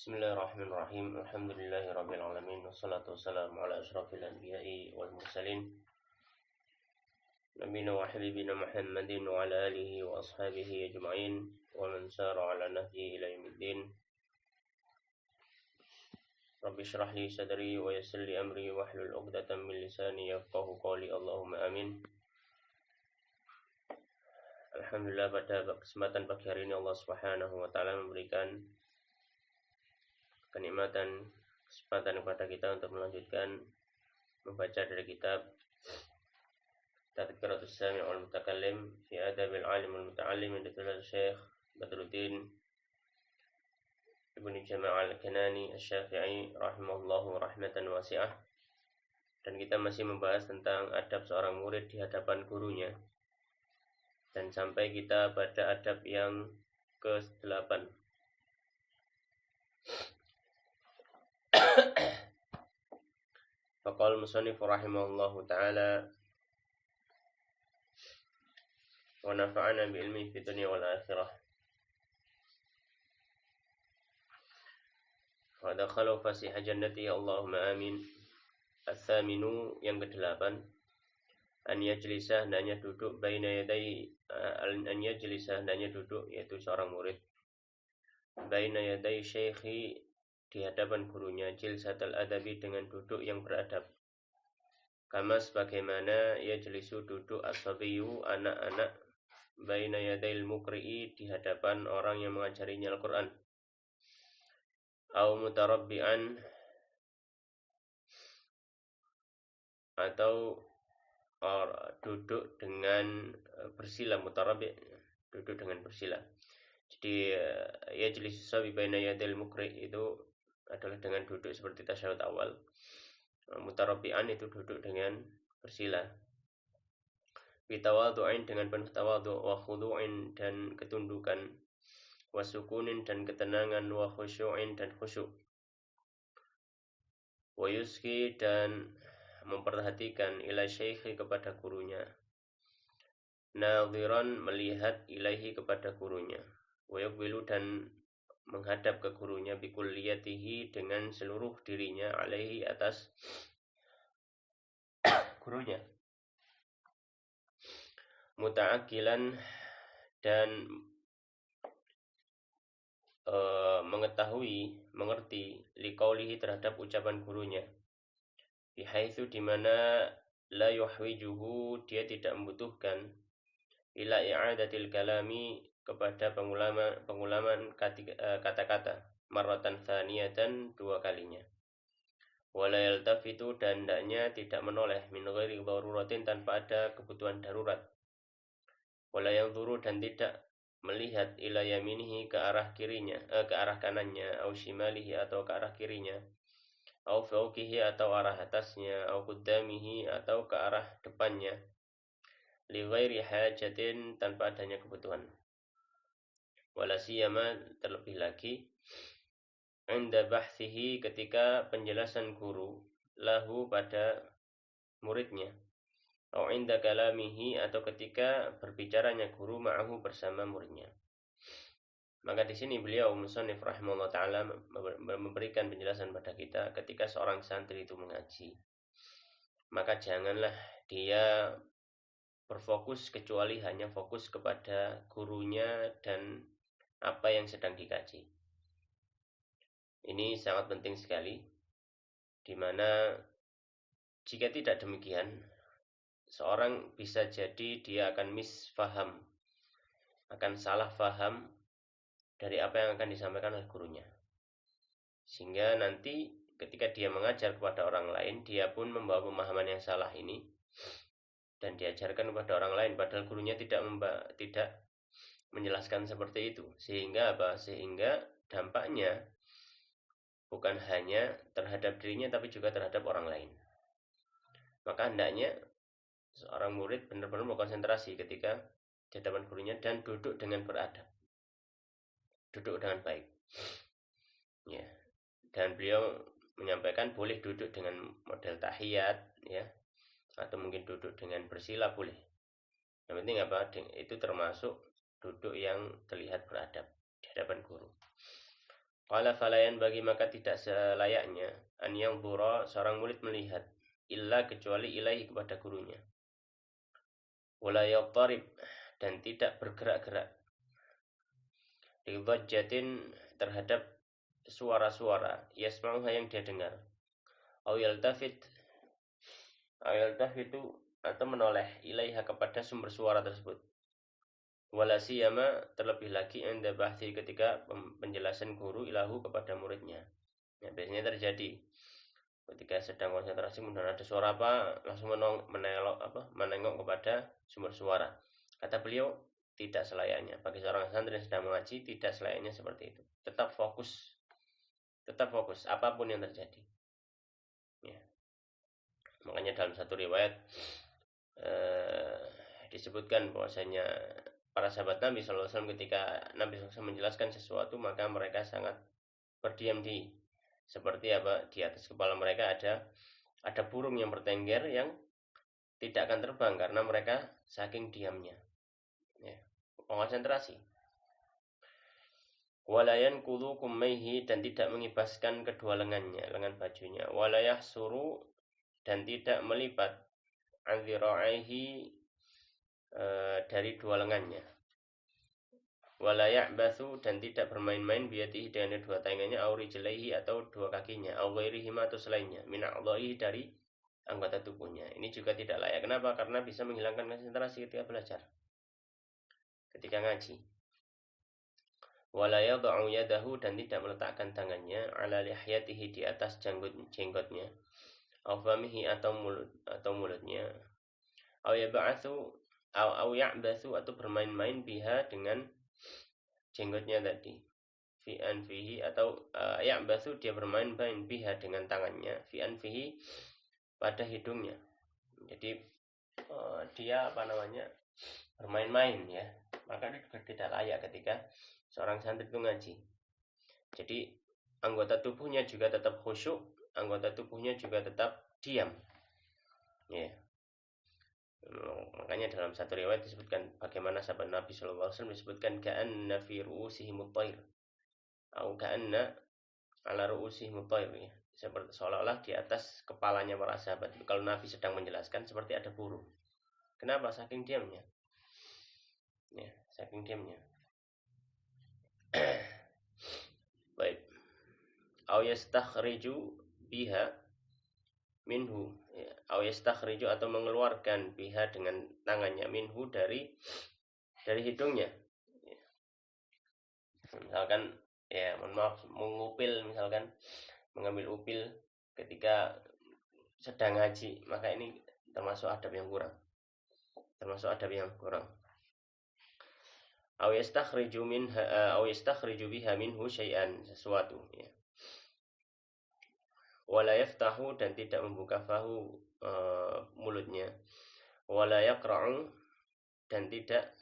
Bismillahirrahmanirrahim. Alhamdulillahirabbil alamin wassalatu wassalamu ala asyrafil anbiya'i wal mursalin nabiyina wa habibina Muhammadin wa ala alihi wa ashabihi ajma'in wa man sara ala nahjihi ila yaumiddin. Rabbi shrah li sadri wa yassir li amri wahlul 'uqdatam min lisani yafqahu qawli. Allahumma amin. Alhamdulillah, pada kesempatan pagi hari ini Allah Subhanahu wa taala memberikan kenikmatan kesempatan kepada kita untuk melanjutkan membaca dari kitab Tadhkiratus Sami' wal Mutakallim fi Adabil 'Alim wal Muta'allim, yang ditulis Syekh Badruddin Ibnu Jama' Al-Kanani Asy-Syafi'i rahimahullahu rahmatan wasi'ah. Dan kita masih membahas tentang adab seorang murid di hadapan gurunya, dan sampai kita pada adab yang ke-8. Faqala al-musannif rahimahullahu ta'ala wa nafa'ana bi ilmi fi dunya wal akhirah. Wa dakhalu fasiha jannati Allahumma amin. As-saminu, yang ke-8, an yajlisa, hendaknya duduk, baina yaday, an yajlisa, hendaknya duduk, yaitu seorang murid, baina yaday syekhi, di hadapan gurunya, jilsatul adabi, dengan duduk yang beradab. Kama, sebagaimana, yajlisu, duduk, as-sabiyu, anak-anak, baina yadayil muqri'i, di hadapan orang yang mengajarinya Al-Quran. Au mutarabbi'an, atau duduk dengan bersila. Mutarabbi', duduk dengan bersila. Jadi yajlisu sabi baina yadayil muqri' itu adalah dengan duduk seperti tasyahud awal. Mutarabbi'an itu duduk dengan bersila. Bitawadhu'in, dengan penuh tawadhu', wa khudu'in, dan ketundukan, wa sukunin, dan ketenangan, wa khusyu'in, dan khusyuk, wa yuski, dan memperhatikan, ila syekhi, kepada gurunya, nadhiran, melihat, ilaihi, kepada gurunya, wa yuqbilu, dan menghadap ke gurunya, bikulliyatihi, dengan seluruh dirinya, alaihi, atas gurunya, muta'akilan, dan mengetahui, mengerti, liqaulihi, terhadap ucapan gurunya, bihaitsu, dimana, la yuhwijuhu, dia tidak membutuhkan, ila i'adatil kalami, kepada pengulaman kata-kata, marratan tsaniyatan, dua kalinya, wala yaltafitu, dan hendaknya tidak menoleh, min ghairi daruratin, tanpa ada kebutuhan darurat, wala yanzuru, dan tidak melihat, ila yaminihi, ke arah kirinya, ke arah kanannya, au shimalihi, atau ke arah kirinya, au fawqihi, atau arah atasnya, au qaddamihi, atau ke arah depannya, li ghairi hajatin, tanpa adanya kebutuhan. Wala siyama, terlebih lagi, inda bahsihi, ketika penjelasan guru, lahu, pada muridnya, au inda kalamihi, atau ketika berbicaranya guru, ma'ahu, bersama muridnya. Maka di sini beliau musannif rahimahullah ta'ala memberikan penjelasan pada kita, ketika seorang santri itu mengaji, maka janganlah dia berfokus kecuali hanya fokus kepada gurunya dan apa yang sedang dikaji. Ini sangat penting sekali, dimana jika tidak demikian, seorang bisa jadi dia akan misfaham, akan salah faham dari apa yang akan disampaikan oleh gurunya, sehingga nanti ketika dia mengajar kepada orang lain, dia pun membawa pemahaman yang salah ini dan diajarkan kepada orang lain, padahal gurunya tidak menjelaskan seperti itu. Sehingga apa? Sehingga dampaknya bukan hanya terhadap dirinya, tapi juga terhadap orang lain. Maka hendaknya seorang murid benar-benar berkonsentrasi ketika di hadapan gurunya, dan duduk dengan beradab, duduk dengan baik. Ya. Dan beliau menyampaikan boleh duduk dengan model tahiyat, ya, atau mungkin duduk dengan bersila, boleh. Yang penting apa? Itu termasuk duduk yang terlihat beradab di hadapan guru. Qala falayan bagi maka tidak selayaknya an yanzura seorang murid melihat illa kecuali ilaihi kepada gurunya. Wala yattarib dan tidak bergerak-gerak. Lidhajjatin terhadap suara-suara yasma'uha yang dia dengar. Aw yaltafitu atau menoleh ilaiha kepada sumber suara tersebut. Wala siyama terlebih lagi anda bahthi ketika penjelasan guru ilahu kepada muridnya. Ya, biasanya terjadi ketika sedang konsentrasi kemudian ada suara apa langsung menengok kepada sumber suara. Kata beliau tidak selayaknya bagi seorang santri yang sedang mengaji, tidak selayaknya seperti itu. Tetap fokus apapun yang terjadi. Ya. Makanya dalam satu riwayat disebutkan bahwasanya para sahabat Nabi SAW ketika Nabi SAW menjelaskan sesuatu maka mereka sangat berdiam diri. Seperti apa, di atas kepala mereka ada burung yang bertengger yang tidak akan terbang karena mereka saking diamnya. Ya, konsentrasi. Walayan kulu kumaihi dan tidak mengibaskan kedua lengannya, lengan bajunya. Walayah suru dan tidak melipat anzira'aihi dari dua lengannya. Walayak basu dan tidak bermain-main biyatihi dengan dua tangannya, auri jelaihi atau dua kakinya, aurihima atau selainnya, mina'adha'ihi dari anggota tubuhnya. Ini juga tidak layak. Kenapa? Karena bisa menghilangkan konsentrasi ketika belajar, ketika ngaji. Wala yadha'u yadahu dan tidak meletakkan tangannya ala lihyatihi di atas jenggotnya, aw famihi atau mulutnya, aw ya'bathu atau bermain-main biha dengan jenggotnya tadi, fi anfihi atau ya'bathu dia bermain-main biha dengan tangannya, fi anfihi pada hidungnya. Jadi dia bermain-main ya, maka ini juga tidak layak ketika seorang santri itu ngaji. Jadi anggota tubuhnya juga tetap khusyuk, anggota tubuhnya juga tetap diam. Ya. Makanya dalam satu riwayat disebutkan bagaimana sahabat Nabi SAW disebutkan ka'anna fi ru'usihim at-tayr atau ka'anna ala ru'usihim at-tayr ya. Seperti seolah-olah di atas kepalanya para sahabat. Kalau Nabi sedang menjelaskan seperti ada burung. Kenapa? Saking diamnya. Ya, saking diamnya. Baik. Au yastakhriju biha minhu, ya. Au yastakhriju atau mengeluarkan biha dengan tangannya minhu dari hidungnya. Ya. Misalkan ya, mohon maaf, mengupil misalkan, mengambil upil ketika sedang ngaji, maka ini termasuk adab yang kurang. Aw yastakhriju biha minhu syai'an, sesuatu ya. Wala yaftahu dan tidak membuka fahu mulutnya. Wala yaqra'u dan tidak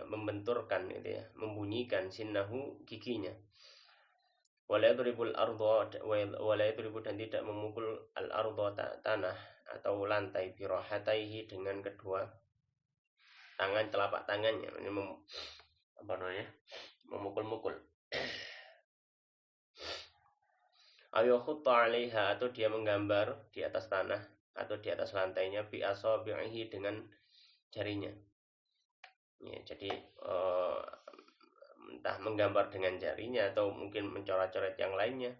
membenturkan gitu ya, membunyikan sinnahu giginya. Wala yadribul ardha dan tidak memukul al-ardha tanah atau lantai birahataihi dengan kedua tangan, telapak tangannya, ini memukul-mukul. Ayo khutta 'alaiha atau dia menggambar di atas tanah atau di atas lantainya bi asabihi dengan jarinya. Ya, jadi entah menggambar dengan jarinya atau mungkin mencoret-coret yang lainnya.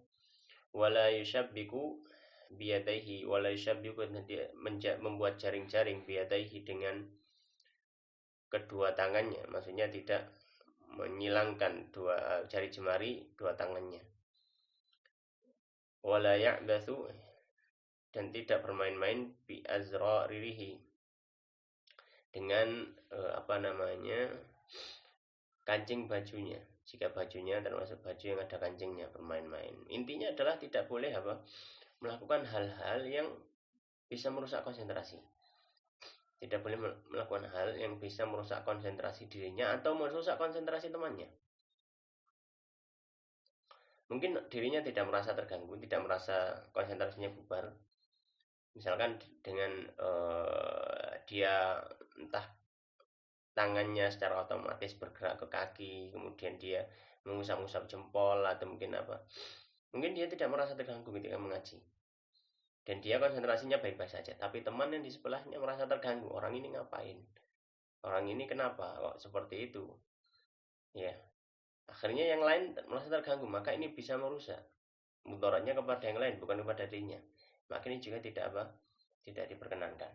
Wala yushabbiku biyadaihi, wala yushabbiku membuat jaring-jaring biyadaihi dengan kedua tangannya, maksudnya tidak menyilangkan dua jari jemari dua tangannya. Wala ya'bathu dan tidak bermain-main bi azrarihi dengan kancing bajunya. Jika bajunya termasuk baju yang ada kancingnya, bermain-main. Intinya adalah tidak boleh melakukan hal-hal yang bisa merusak konsentrasi. Tidak boleh melakukan hal yang bisa merusak konsentrasi dirinya atau merusak konsentrasi temannya. Mungkin dirinya tidak merasa terganggu, tidak merasa konsentrasinya bubar. Misalkan dengan dia entah tangannya secara otomatis bergerak ke kaki, kemudian dia mengusap-usap jempol atau mungkin apa. Mungkin dia tidak merasa terganggu ketika mengaji. Dan dia konsentrasinya baik-baik saja. Tapi teman yang di sebelahnya merasa terganggu. Orang ini ngapain? Orang ini kenapa kok seperti itu? Ya, akhirnya yang lain merasa terganggu. Maka ini bisa merusak mudaratnya kepada yang lain, bukan kepada dirinya. Maka ini juga tidak diperkenankan.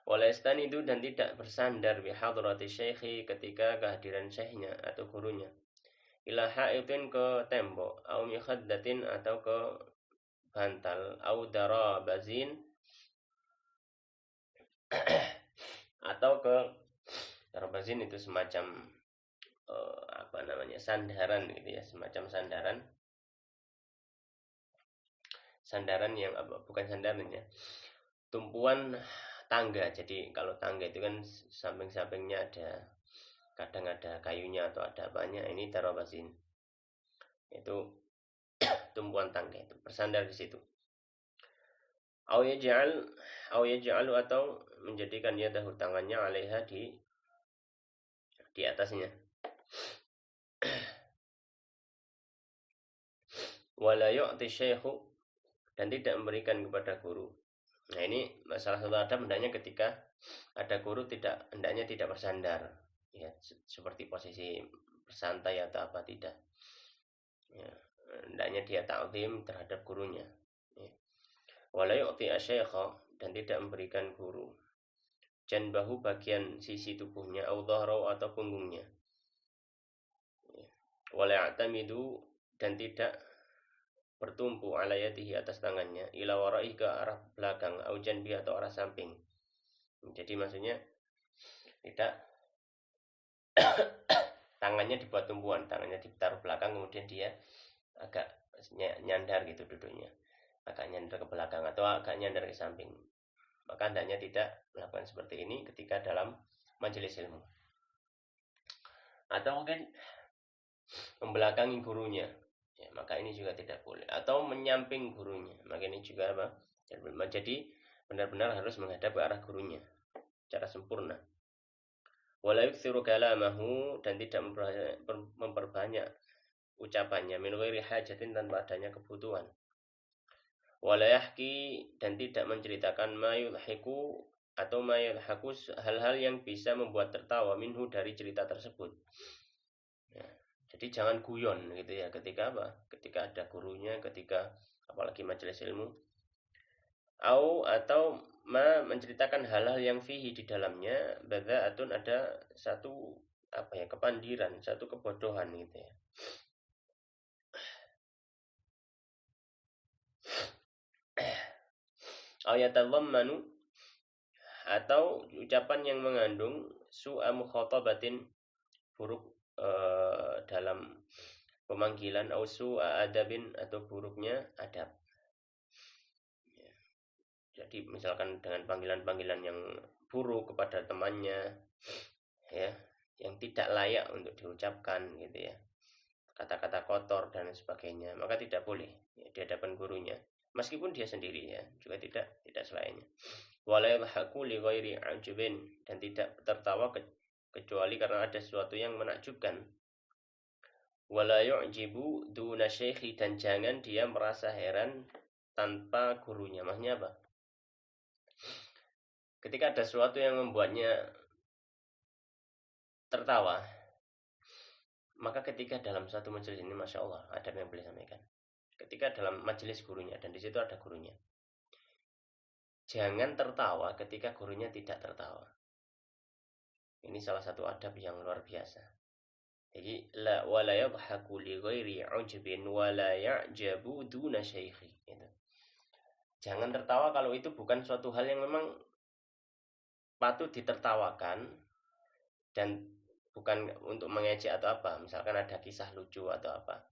Walestan itu dan tidak bersandar bihadrati syekhi ketika kehadiran syekhnya atau gurunya. Ila haitin ke tembok, au mikhaddatin atau ke bantal, au darabazin atau ke darabazin itu semacam apa namanya, sandaran gitu ya, semacam sandaran yang apa, bukan sandaran ya, tumpuan tangga. Jadi kalau tangga itu kan samping-sampingnya kadang ada kayunya atau ada apanya. Ini darabazin itu tumpuan tangga, itu bersandar di situ. Au yaj'alu atau menjadikan yadahu tangannya alaiha di atasnya. Wala yu'ti syekhu dan tidak memberikan kepada guru. Nah, ini salah satu adab hendaknya ketika ada guru hendaknya tidak bersandar. Ya, seperti posisi bersantai atau apa, tidak. Ya, hendaknya dia ta'zim terhadap gurunya. Ya. Wala yu'ti asyaikha dan tidak memberikan guru janbahu bagian sisi tubuhnya, au dhahrau atau punggungnya. Wala ya'tamidu dan tidak bertumpu ala yadihi atas tangannya, ila wara'i ke arah belakang, au janbi atau arah samping. Jadi maksudnya tidak tangannya dibuat tumpuan, tangannya ditaruh belakang, kemudian dia agak nyandar gitu duduknya, agak nyandar ke belakang atau agak nyandar ke samping. Maka hendaknya tidak melakukan seperti ini ketika dalam majelis ilmu. Atau mungkin membelakangi gurunya, ya, maka ini juga tidak boleh. Atau menyamping gurunya, maka ini juga apa? Jadi benar-benar harus menghadap ke arah gurunya secara sempurna. Wala yuksiru kalamahu dan tidak memperbanyak ucapannya min ghairi hajatin tanpa adanya kebutuhan. Wala yahki dan tidak menceritakan ma yudhiku atau ma yudhaku hal-hal yang bisa membuat tertawa minhu dari cerita tersebut. Ya, jadi jangan guyon gitu ya ketika apa? Ketika ada gurunya, ketika apalagi majelis ilmu. Atau menceritakan hal-hal yang fihi di dalamnya badza'atun ada satu apa ya, kepandiran, satu kebodohan gitu ya. Ayatallammanu atau ucapan yang mengandung su'a mukhatabatin, buruk dalam pemanggilan, au su'a adabin atau buruknya adab. Ya. Jadi misalkan dengan panggilan-panggilan yang buruk kepada temannya, ya, yang tidak layak untuk diucapkan gitu ya, kata-kata kotor dan sebagainya, maka tidak boleh ya, di hadapan gurunya, meskipun dia sendiri ya, juga tidak selainnya. Wala yadhaku li ghairi ajubin dan tidak tertawa kecuali karena ada sesuatu yang menakjubkan. Wala yu'jibu duna syekhi dan jangan dia merasa heran tanpa gurunya. Maksudnya apa? Ketika ada sesuatu yang membuatnya tertawa, maka ketika dalam satu majelis ini, masya Allah, ada yang boleh sampaikan. Ketika dalam majelis gurunya dan di situ ada gurunya, jangan tertawa ketika gurunya tidak tertawa. Ini salah satu adab yang luar biasa. Jadi la wala yadhaku li ghairi ujbin wala ya'jabu duna syaikhi. Gitu. Jangan tertawa kalau itu bukan suatu hal yang memang patut ditertawakan dan bukan untuk mengejek atau apa. Misalkan ada kisah lucu atau apa.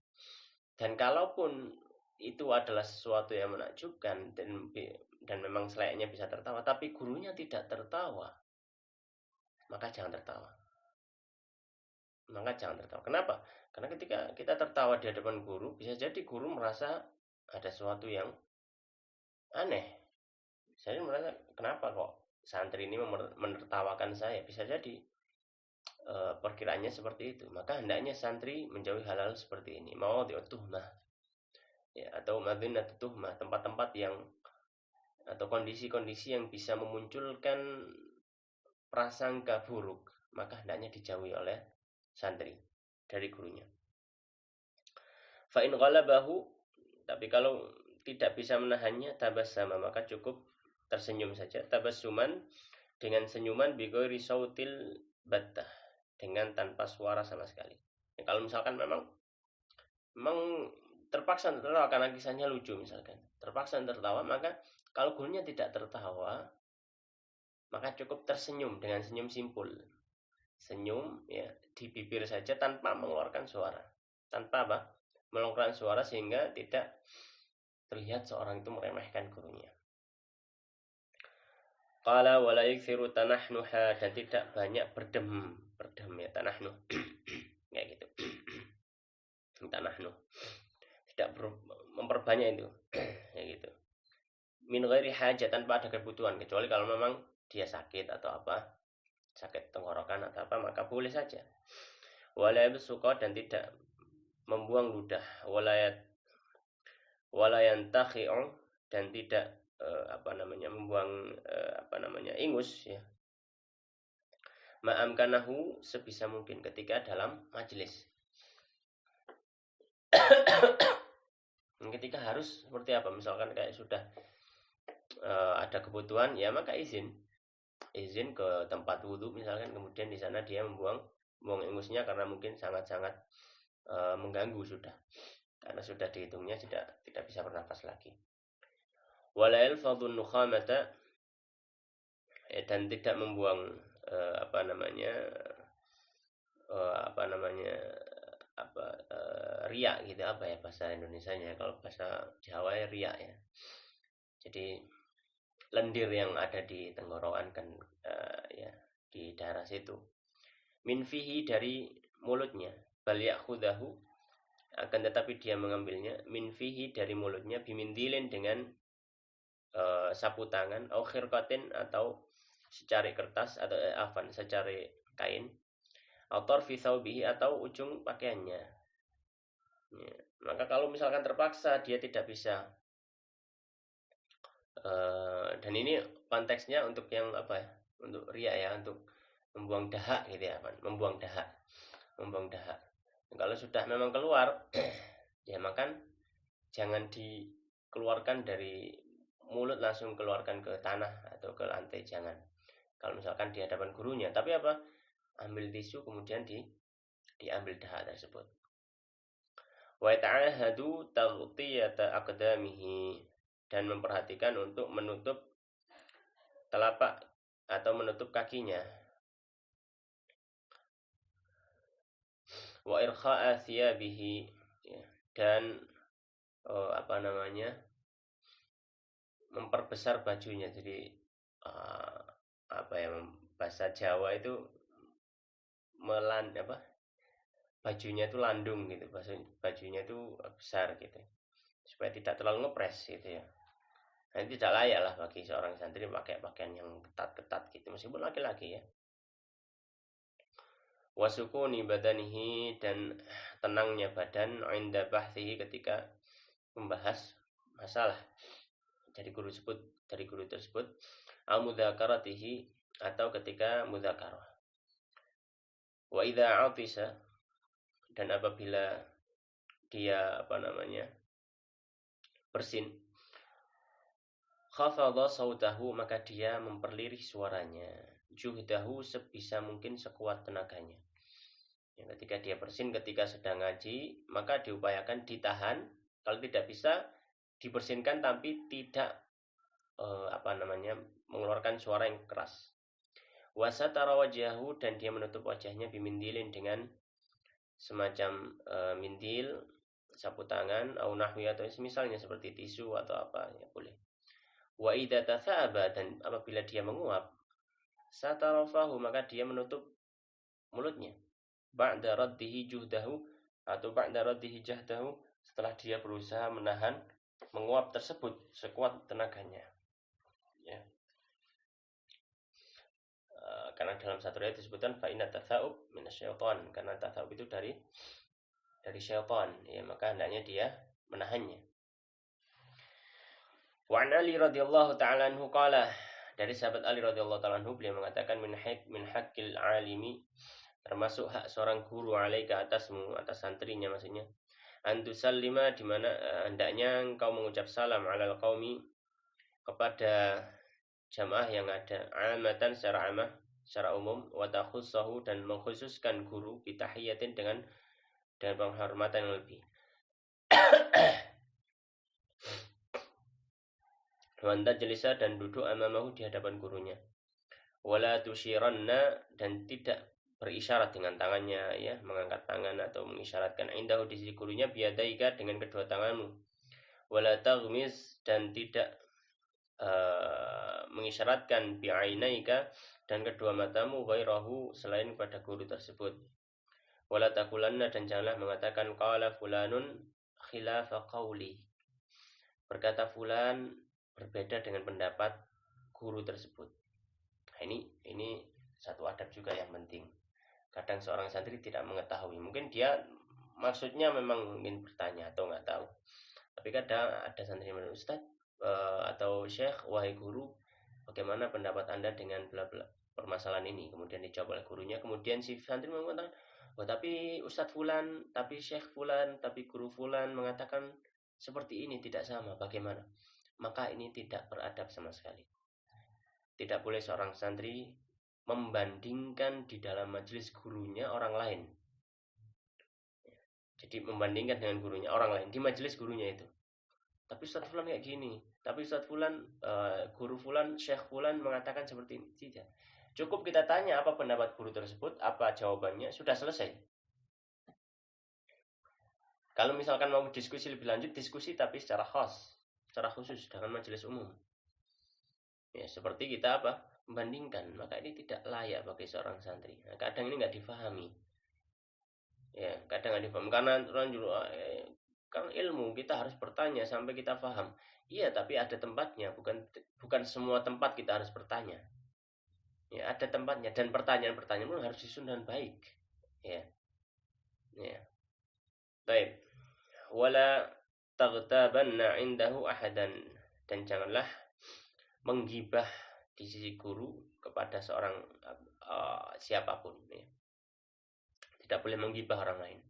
Dan kalaupun itu adalah sesuatu yang menakjubkan dan memang selayaknya bisa tertawa, tapi gurunya tidak tertawa, maka jangan tertawa. Kenapa? Karena ketika kita tertawa di hadapan guru, bisa jadi guru merasa ada sesuatu yang aneh. Saya merasa, kenapa kok santri ini menertawakan saya, bisa jadi perkiraannya seperti itu. Maka hendaknya santri menjauhi hal-hal seperti ini. Mawadhi'ut tuhmah, ya, atau madzinatut tuhmah, tempat-tempat yang atau kondisi-kondisi yang bisa memunculkan prasangka buruk, maka hendaknya dijauhi oleh santri dari gurunya. Fa in ghalabahu, tapi kalau tidak bisa menahannya, tabassama, maka cukup tersenyum saja. Tabassuman, dengan senyuman, bighairi sautil battah, dengan tanpa suara sama sekali. Ya, kalau misalkan memang terpaksa tertawa karena kisahnya lucu misalkan, terpaksa tertawa, maka kalau gurunya tidak tertawa, maka cukup tersenyum dengan senyum simpul. Senyum ya di bibir saja tanpa mengeluarkan suara. Tanpa apa? Mengeluarkan suara sehingga tidak terlihat seorang itu meremehkan gurunya. Qala wala yukthiru tanahnuha, dan tidak banyak berdem ya tanahnuh. Kayak gitu. Tanahnuh. Tidak memperbanyak itu. Kayak gitu. Min ghairi hajat, tanpa ada kebutuhan, kecuali kalau memang dia sakit atau apa, sakit tenggorokan atau apa, maka boleh saja. Wala yabsuqa, dan tidak membuang ludah. Wala yantakhi'u, dan tidak membuang ingus ya. Ma'amkanahu, sebisa mungkin ketika dalam majelis. Ketika harus seperti apa, misalkan kayak sudah ada kebutuhan, ya maka izin ke tempat wudhu misalkan, kemudian di sana dia membuang ingusnya karena mungkin sangat-sangat mengganggu sudah, karena sudah dihitungnya tidak bisa bernafas lagi. Wala yalfadhu nukhamata, dan tidak membuang riak gitu, apa ya bahasa Indonesianya, kalau bahasa Jawa ya riak ya. Jadi lendir yang ada di tenggorokan kan, ya di daerah situ. Min fihi, dari mulutnya. Bal ya'khudahu, akan tetapi dia mengambilnya. Min fihi, dari mulutnya. Bimindilin, dengan sapu tangan. Au khirqatin, atau secari kertas, atau secari kain. Au tarfi thawbihi, atau ujung pakaiannya. Ya. Maka kalau misalkan terpaksa dia tidak bisa, dan ini konteksnya untuk yang apa ya, untuk riya ya, untuk membuang dahak gitu ya, membuang dahak. Kalau sudah memang keluar ya maka jangan dikeluarkan dari mulut, langsung keluarkan ke tanah atau ke lantai, jangan. Kalau misalkan di hadapan gurunya, tapi apa, ambil tisu kemudian diambil dahak tersebut. Wa ta'ahadu taghtiyata aqdamihi, dan memperhatikan untuk menutup telapak atau menutup kakinya. Wa irkha'a thiyabihi, ya, dan memperbesar bajunya. Jadi bahasa Jawa itu bajunya itu landung gitu, bajunya itu besar gitu, supaya tidak terlalu ngepres gitu ya. Nah, tidak layak lah bagi seorang santri pakai pakaian yang ketat-ketat gitu, meskipun laki-laki ya. Wasukuni badanihi, dan tenangnya badan, inda bahthihi, ketika membahas masalah dari guru tersebut, au mudzakaratihi, atau ketika mudzakarah. Wa idza atisa, dan apabila dia bersin, khafadha sautahu, maka dia memperlirih suaranya, juhdahu, sebisa mungkin, sekuat tenaganya. Ya, ketika dia bersin ketika sedang ngaji, maka diupayakan ditahan, kalau tidak bisa dibersinkan tapi tidak mengeluarkan suara yang keras. Wasatara wajahu, dan dia menutup wajahnya bimindilin, dengan semacam mindil, sapu tangan, au nahwi, atau misalnya seperti tisu atau apa ya boleh. Wa idza tathaba, dan apabila dia menguap, satarafahu, maka dia menutup mulutnya. Ba'da raddihi juhdahu, atau ba'da raddihi jahdahu, setelah dia berusaha menahan menguap tersebut sekuat tenaganya. Ya. karena dalam satu ayat disebutkan fa inna tatsa'ub minasyaiton, karena tatsa'ub itu dari syaitan, ya maka hendaknya dia menahannya. Wa an Ali radhiyallahu ta'ala anhu qala, dari sahabat Ali radhiyallahu ta'ala anhu, beliau mengatakan min haqqil alimi, termasuk hak seorang guru alaika atasmu, atas santrinya maksudnya, antusallima, di mana hendaknya engkau mengucap salam alal qaumi, kepada jamaah yang ada, amatan secara amah, secara umum, wa takhussahu, dan mengkhususkan guru bitahiyatin dengan penghormatan yang lebih. Wa antajlisa, dan duduk amamahu, di hadapan gurunya. Wala tusyiranna, dan tidak berisyarat dengan tangannya, ya, mengangkat tangan atau mengisyaratkan, indahu, di sisi gurunya, biyadaika, dengan kedua tanganmu. Wala taghmis, dan tidak mengisyaratkan bi'ainaika, dan kedua matamu, ghairahu, selain pada guru tersebut. Wala taqulanna, dan janganlah mengatakan qala fulanun khilafa qauli, berkata fulan berbeda dengan pendapat guru tersebut. Nah, ini satu adab juga yang penting. Kadang seorang santri tidak mengetahui, mungkin dia maksudnya memang ingin bertanya atau nggak tahu, tapi kadang ada santri yang Ustaz atau Syekh, wahai guru, bagaimana pendapat Anda dengan bla bla permasalahan ini? Kemudian dijawab oleh gurunya, kemudian si santri mengatakan, oh tapi Ustadz Fulan, tapi Syekh Fulan, tapi guru Fulan mengatakan seperti ini, tidak sama, bagaimana? Maka ini tidak beradab sama sekali. Tidak boleh seorang santri membandingkan di dalam majelis gurunya orang lain. Jadi membandingkan dengan gurunya orang lain di majelis gurunya itu. Tapi Ustadz Fulan kayak gini, tapi Ustadz Fulan, guru Fulan, Syekh Fulan mengatakan seperti ini. Tidak. Cukup kita tanya apa pendapat guru tersebut, apa jawabannya, sudah selesai. Kalau misalkan mau diskusi lebih lanjut, diskusi tapi secara khas, secara khusus dengan majelis umum. Ya, seperti kita membandingkan, maka ini tidak layak bagi seorang santri. Nah, kadang ini nggak difahami. Ya, kadang nggak difahami karena orang juga karena ilmu kita harus bertanya sampai kita paham. Iya, tapi ada tempatnya, bukan semua tempat kita harus bertanya. Ya, ada tempatnya, dan pertanyaan-pertanyaan pun harus disusun dengan baik. Ya. Ya. Baik. Wala taghtabanna indahu ahadan, dan janganlah menggibah di sisi guru kepada seorang siapapun, ya. Tidak boleh menggibah orang lain.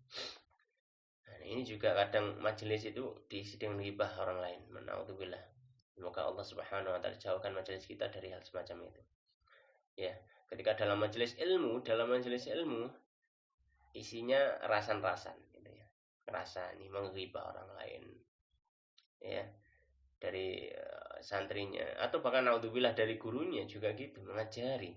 Nah, ini juga kadang majelis itu diisi dengan ghibah orang lain. Na'udzubillah. Semoga Allah Subhanahu wa taala jauhkan majelis kita dari hal semacam itu. Ya, ketika dalam majelis ilmu isinya rasan-rasan gitu ya. Rasa ini menghibah orang lain. Ya. Dari santrinya atau bahkan na'udzubillah dari gurunya juga gitu, mengajari.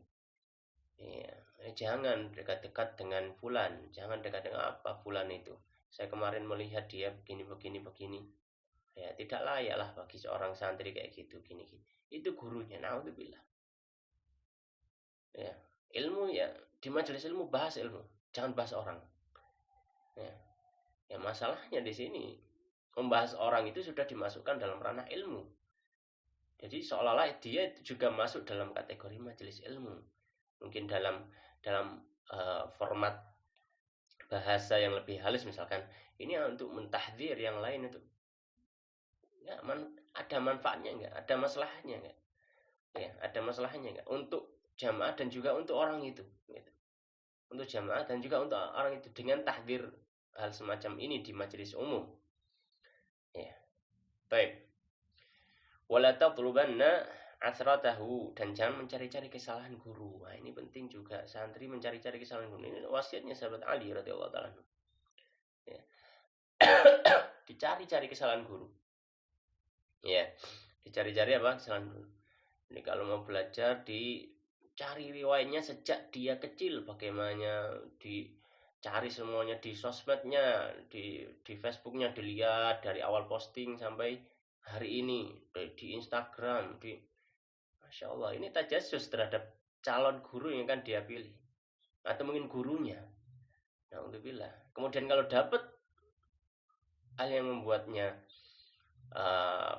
Ya, jangan dekat-dekat dengan fulan, jangan dekat dengan apa fulan itu. Saya kemarin melihat dia begini. Ya, tidak layaklah bagi seorang santri kayak gitu, gini. Itu gurunya, naudzubillah. Ya, ilmu ya, di majelis ilmu bahas ilmu, jangan bahas orang. Ya, ya masalahnya di sini membahas orang itu sudah dimasukkan dalam ranah ilmu. Jadi seolah-olah dia juga masuk dalam kategori majelis ilmu. Mungkin dalam format bahasa yang lebih halus misalkan, ini untuk mentahdzir yang lain itu. Ya, ada manfaatnya enggak? Ada masalahnya enggak? Ya, ada masalahnya enggak? Untuk jamaah dan juga untuk orang itu. Gitu. Untuk jamaah dan juga untuk orang itu dengan tahdzir hal semacam ini di majelis umum. Ya. Baik. Wala tatlubanna asratahu, dan jangan mencari-cari kesalahan guru. Nah, ini penting juga, santri mencari-cari kesalahan guru. Ini wasiatnya sahabat Ali radhiyallahu taala. Ya. Dicari-cari kesalahan guru. Ya, dicari-cari apa? Kesalahan guru. Ini kalau mau belajar dicari riwayatnya sejak dia kecil, bagaimana dicari semuanya di sosmednya, di Facebooknya dilihat dari awal posting sampai hari ini, di Instagram, Masya Allah, ini tajasus terhadap calon guru yang akan dia pilih. Atau mungkin gurunya. Alhamdulillah. Kemudian kalau dapat hal yang membuatnya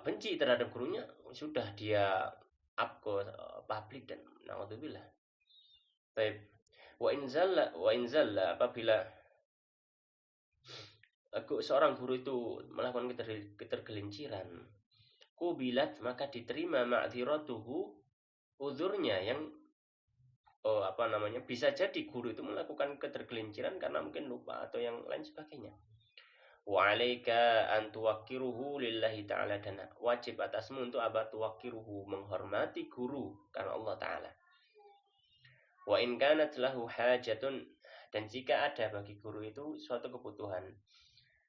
benci terhadap gurunya, sudah dia up ke publik dan alhamdulillah. Baik. Wa inzalla apabila seorang guru itu melakukan ketergelinciran, kubilat maka diterima ma'dziratuhu, uzurnya yang bisa jadi guru itu melakukan ketergelinciran karena mungkin lupa atau yang lain sebagainya. Wa 'alaika an tuwaqqiruhu lillahi ta'ala, dan wajib atasmu untuk tuwaqqiruhu, menghormati guru karena Allah taala. Wa in kanat lahu hajatun, dan jika ada bagi guru itu suatu kebutuhan,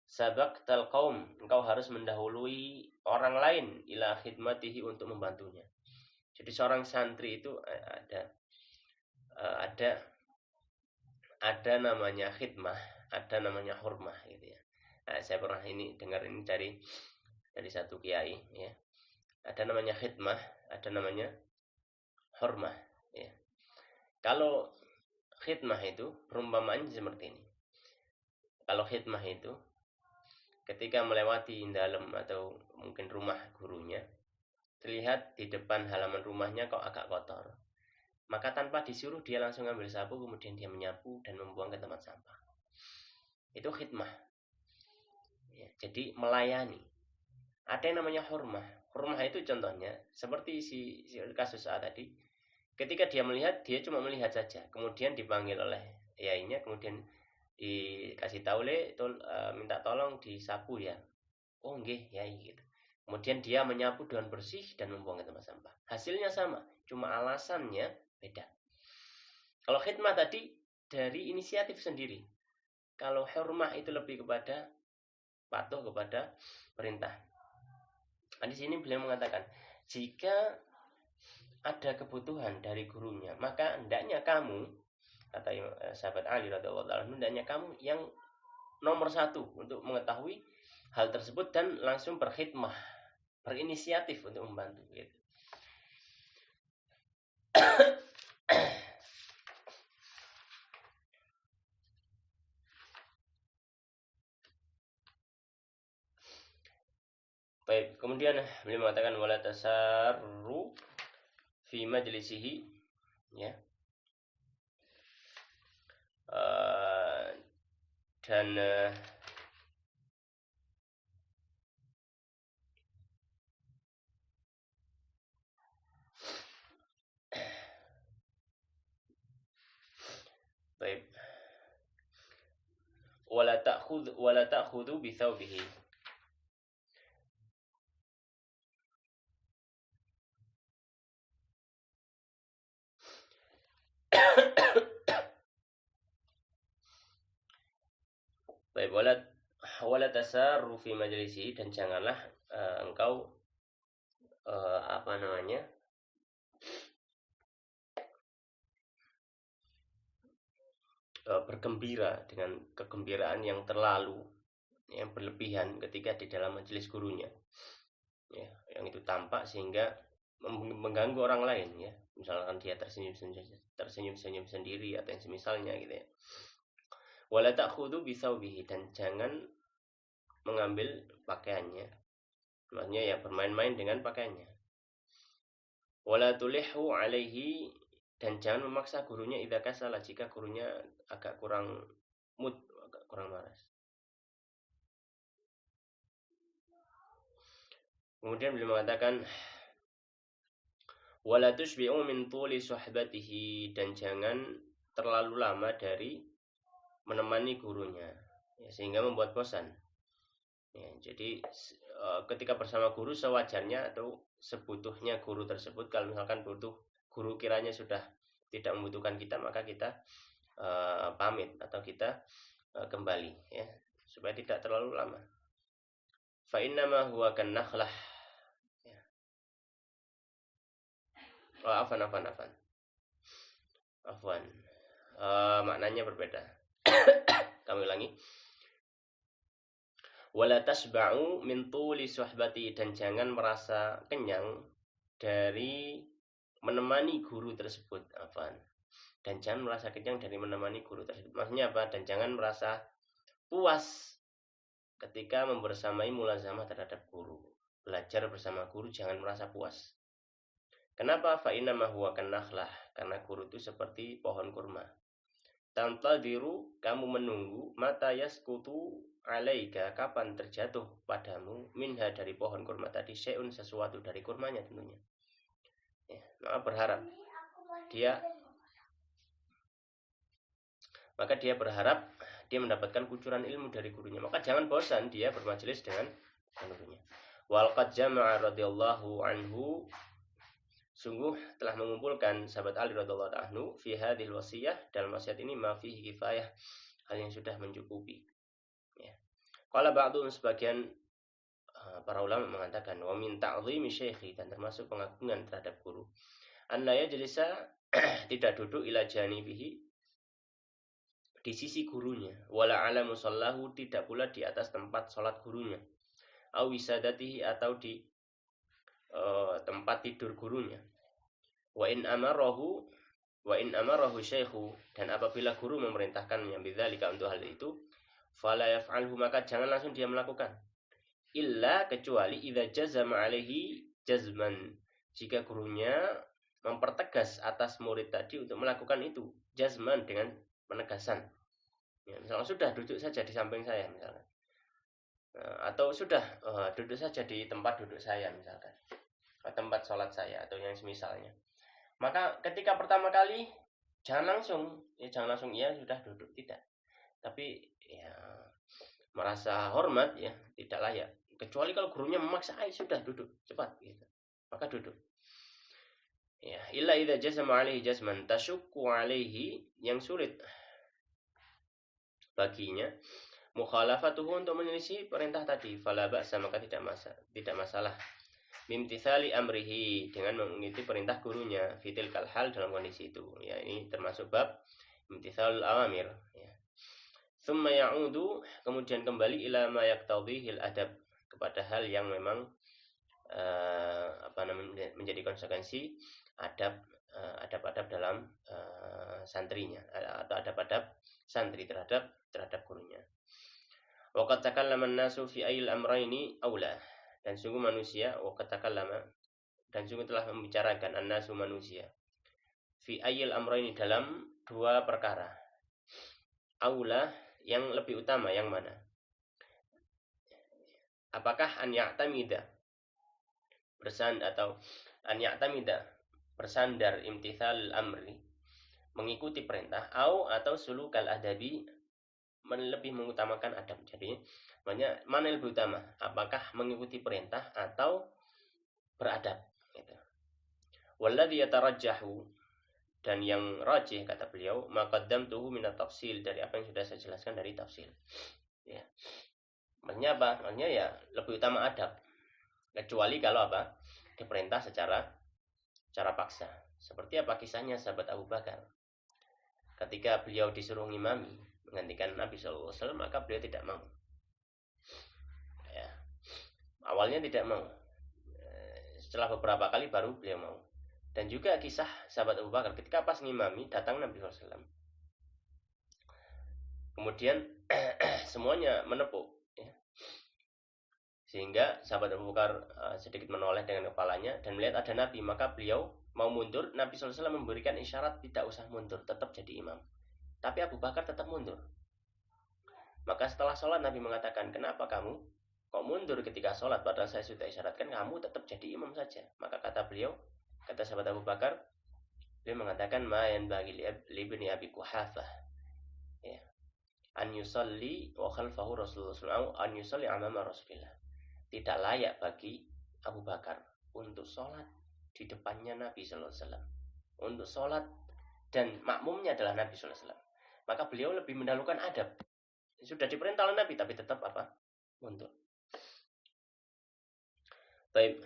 sabaqtal qaum, engkau harus mendahului orang lain ila khidmatihi, untuk membantunya. Jadi seorang santri itu ada namanya khidmah, ada namanya hurmah gitu ya. Nah, saya pernah dengar ini dari satu kiai ya. Ada namanya khidmah, ada namanya hurmah ya. Kalau khidmah itu perumpamaannya seperti ini. Kalau khidmah itu ketika melewati dalam atau mungkin rumah gurunya, terlihat di depan halaman rumahnya kok agak kotor, maka tanpa disuruh dia langsung ambil sapu, kemudian dia menyapu dan membuang ke tempat sampah. Itu khidmah ya, jadi melayani. Ada yang namanya hurmah. Hurmah itu contohnya seperti si kasus A tadi, ketika dia melihat, dia cuma melihat saja, kemudian dipanggil oleh yainya, kemudian dikasih tahu minta tolong disapu ya. Oh nggih yai gitu. Kemudian dia menyapu dengan bersih dan membuang ke tempat sampah. Hasilnya sama, cuma alasannya beda. Kalau khidmah tadi dari inisiatif sendiri. Kalau hurmah itu lebih kepada patuh kepada perintah. Nah, di sini beliau mengatakan, jika ada kebutuhan dari gurunya, maka hendaknya kamu, kata sahabat Ali radhiyallahu anhu, hendaknya kamu yang nomor satu untuk mengetahui hal tersebut dan langsung berkhidmah, berinisiatif untuk membantu gitu. Baik, kemudian beliau mengatakan wala tasarru fi majlisihi ya. Dan baik, wala ta'khudhu bi thawbihi. Baik, wala tasarru fi majlisihi, dan janganlah engkau bergembira dengan kegembiraan yang terlalu, yang berlebihan ketika di dalam majelis gurunya ya, yang itu tampak sehingga mengganggu orang lain ya, misalkan dia tersenyum sendiri atau yang semisalnya gitu ya. Wala ta'khudhu bi thawbihi, dan jangan mengambil pakaiannya, maksudnya ya bermain-main dengan pakaiannya. Wala tulihu alaihi, dan jangan memaksa gurunya idza kasala, jika gurunya agak kurang mood, agak kurang malas. Kemudian beliau mengatakan wala tushbi'u min tuli suhbatihi, dan jangan terlalu lama dari menemani gurunya ya, sehingga membuat bosan ya. Jadi ketika bersama guru sewajarnya atau sebutuhnya guru tersebut. Kalau misalkan guru kiranya sudah tidak membutuhkan kita, maka kita pamit atau kita kembali ya, supaya tidak terlalu lama. Fa innama huwa kan nakhlah ya. Afwan. Maknanya berbeda. Kami ulangi. Wala tasba'u min tuli suhbati, dan jangan merasa kenyang dari menemani guru tersebut. Afwan. Dan jangan merasa kenyang dari menemani guru tersebut. Maksudnya apa? Dan jangan merasa puas ketika membersamai mulazamah terhadap guru. Belajar bersama guru jangan merasa puas. Kenapa? Fa inna ma huwa kan-nakhlah, karena guru itu seperti pohon kurma. Tantadiru, kamu menunggu, mata yaskutu alaika, kapan terjatuh padamu, minha, dari pohon kurma tadi, syai'un, sesuatu dari kurmanya tentunya. Ya, maka berharap dia mendapatkan kucuran ilmu dari gurunya. Maka jangan bosan dia bermajelis dengan gurunya. Wal qad jama'a radhiyallahu anhu, sungguh telah mengumpulkan sahabat Ali radhiyallahu anhu fi hadhil wasiyah, dalam wasiat ini ma fihi kifayah, hal yang sudah mencukupi. Ya. Qala ba'dhum, sebagian para ulama mengatakan, wa min ta'dhimi syaikhi, dan termasuk pengagungan terhadap guru, an la yajlisa, tidak duduk ila janibihi, di sisi gurunya, wala ala musallahu, tidak pula di atas tempat sholat gurunya, au wisadatihi, atau di tempat tidur gurunya. Wa in amarahu syaikhu, dan apabila guru memerintahkannya bidzalika, untuk hal itu, fala yaf'alhu, maka jangan langsung dia melakukan. Illa, kecuali idza jazama alaihi jazman, jika gurunya mempertegas atas murid tadi untuk melakukan itu, jazman, dengan penegasan. Ya, misalnya sudah duduk saja di samping saya misalkan. Atau sudah duduk saja di tempat duduk saya misalkan, tempat sholat saya, atau yang semisalnya. Maka ketika pertama kali jangan langsung ya sudah duduk, tidak. Tapi ya merasa hormat, ya tidak layak. Kecuali kalau gurunya memaksa, sudah duduk cepat gitu, maka duduk. Ya, illa idza jazama alaihi jazman tashukku alaihi, yang sulit baginya mukhalafatuhu, untuk menyelisih perintah tadi, fala ba'sa, maka tidak masalah bimtithali amrihi, dengan mengikuti perintah gurunya, fitil kalhal, dalam kondisi itu. Ya, ini termasuk bab imtithalul awamir. Ya. Thumma ya'udu, kemudian kembali ila ma yaqtadhihil adab, kepada hal yang memang menjadi konsekuensi adab-adab dalam santrinya, atau adab-adab santri terhadap gurunya. Wa qad takallama an-nasu fi ayil amrayni aula, dan sungguh manusia, wa qad takallama, dan sungguh telah membicarakan, an-nasu, manusia, fi ayil amrayni, dalam dua perkara, aula, yang lebih utama, yang mana? Apakah an ya'tamida, bersandar imtithal amri, mengikuti perintah, atau sulukal adabi, lebih mengutamakan adab. Jadi mana yang lebih utama? Apakah mengikuti perintah atau beradab? Gitu. Walladhi yatarajjahu, dan yang rajih, kata beliau, ma qaddamtuhu minat tafsil, dari apa yang sudah saya jelaskan dari tafsil. Ya. Maksudnya apa? Maksudnya ya lebih utama adab. Kecuali kalau apa? Diperintah secara paksa. Seperti apa kisahnya sahabat Abu Bakar. Ketika beliau disuruh ngimami, menggantikan Nabi SAW, maka beliau tidak mau. Ya. Awalnya tidak mau. Setelah beberapa kali baru beliau mau. Dan juga kisah sahabat Abu Bakar, ketika pas ngimami, datang Nabi SAW. Kemudian semuanya menepuk. Ya. Sehingga sahabat Abu Bakar sedikit menoleh dengan kepalanya dan melihat ada Nabi, maka beliau mau mundur. Nabi SAW memberikan isyarat tidak usah mundur, tetap jadi imam. Tapi Abu Bakar tetap mundur. Maka setelah sholat Nabi mengatakan, kenapa kamu kok mundur ketika sholat, padahal saya sudah isyaratkan kamu tetap jadi imam saja. Maka kata sahabat Abu Bakar, beliau mengatakan, ma yanbaghi li ibni Abi Quhafah, ya, an yusalli wa khalfahu Rasulullah SAW, an yusalli amama Rasulillah. Tidak layak bagi Abu Bakar untuk sholat di depannya Nabi SAW, untuk sholat dan makmumnya adalah Nabi SAW. Maka beliau lebih mendahulukan adab. Sudah diperintah oleh Nabi, tapi tetap apa? Mundur. Baik.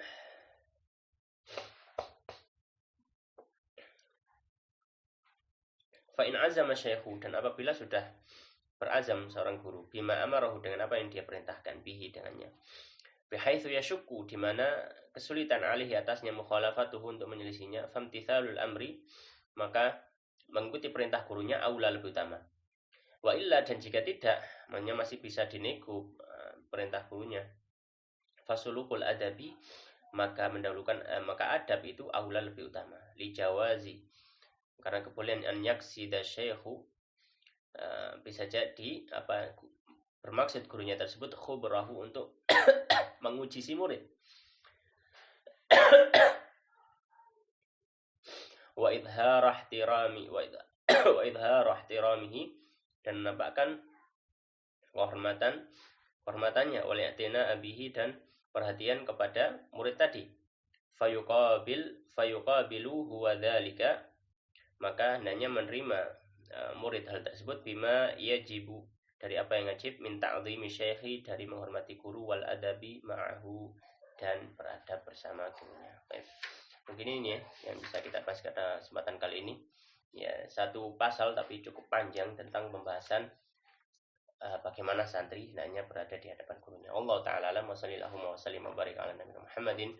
Fa in azama syaikhu, dan apabila sudah berazam seorang guru, bima amarahu, dengan apa yang dia perintahkan, bihi, dengannya, bihaitsu yashukku, di mana kesulitan alihi, atasnya, mukhalafatuhu, untuk menyelisihinya, famtithalul amri, maka mengikuti perintah gurunya aula, lebih utama. Wa illa, dan jika tidak, maknanya masih bisa dinego perintah gurunya, fasulukul adabi, maka adab itu aula lebih utama. Li jawazi, karena kebolehan an yaksida syekhu, bisa jadi bermaksud gurunya tersebut khubrahu untuk menguji si murid. Wa idhara ihtiramihi, dan menampakkan kehormatannya, wal i'tina abihi, dan perhatian kepada murid tadi. Fayuqabilu huwa dzalika, maka hendaknya menerima murid hal tersebut, bima yajibu, dari apa yang wajib, min ta'zimi syekhi, dari menghormati guru, wal adabi ma'ahu, dan beradab bersama gurunya. Baik. Mungkin ini ya yang bisa kita bahas pada kesempatan kali ini. Ya, satu pasal tapi cukup panjang tentang pembahasan bagaimana santri hendaknya berada di hadapan gurunya. Allah taala alam, wa sallallahu wa sallim wa barik ala nabiyina Muhammadin